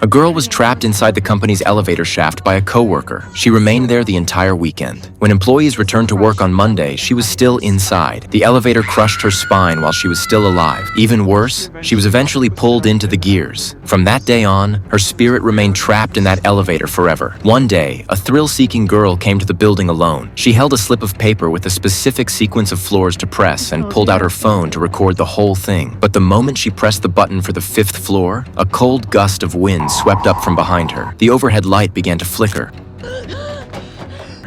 A girl was trapped inside the company's elevator shaft by a coworker. She remained there the entire weekend. When employees returned to work on Monday, she was still inside. The elevator crushed her spine while she was still alive. Even worse, she was eventually pulled into the gears. From that day on, her spirit remained trapped in that elevator forever. One day, a thrill-seeking girl came to the building alone. She held a slip of paper with a specific sequence of floors to press and pulled out her phone to record the whole thing. But the moment she pressed the button for the 5th floor, a cold gust of wind swept up from behind her. The overhead light began to flicker.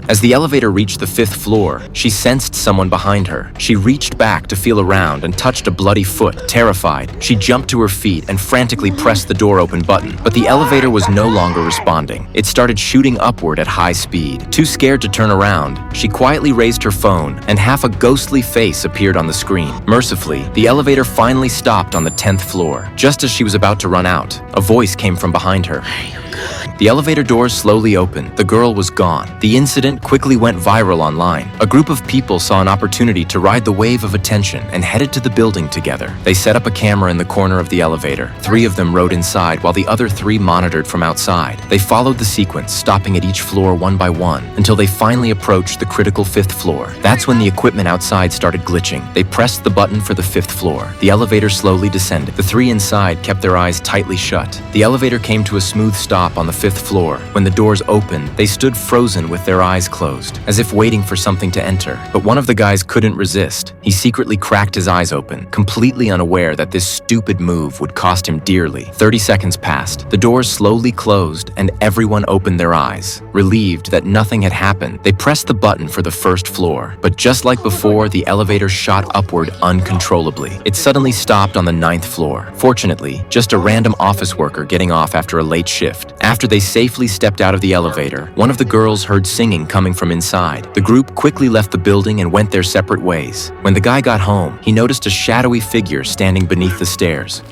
As the elevator reached the 5th floor, she sensed someone behind her. She reached back to feel around and touched a bloody foot. Terrified, she jumped to her feet and frantically pressed the door open button. But the elevator was no longer responding. It started shooting upward at high speed. Too scared to turn around, she quietly raised her phone, and half a ghostly face appeared on the screen. Mercifully, the elevator finally stopped on the 10th floor. Just as she was about to run out, a voice came from behind her. The elevator doors slowly opened. The girl was gone. The incident quickly went viral online. A group of people saw an opportunity to ride the wave of attention and headed to the building together. They set up a camera in the corner of the elevator. 3 of them rode inside while the other 3 monitored from outside. They followed the sequence, stopping at each floor one by one until they finally approached the critical 5th floor. That's when the equipment outside started glitching. They pressed the button for the 5th floor. The elevator slowly descended. The 3 inside kept their eyes tightly shut. The elevator came to a smooth stop on the 5th floor. When the doors opened, they stood frozen with their eyes closed, as if waiting for something to enter. But one of the guys couldn't resist. He secretly cracked his eyes open, completely unaware that this stupid move would cost him dearly. 30 seconds passed. The doors slowly closed, and everyone opened their eyes. Relieved that nothing had happened, they pressed the button for the 1st floor. But just like before, the elevator shot upward uncontrollably. It suddenly stopped on the 9th floor. Fortunately, just a random office worker getting off after a late shift. After they safely stepped out of the elevator, one of the girls heard singing coming from inside. The group quickly left the building and went their separate ways. When the guy got home, he noticed a shadowy figure standing beneath the stairs.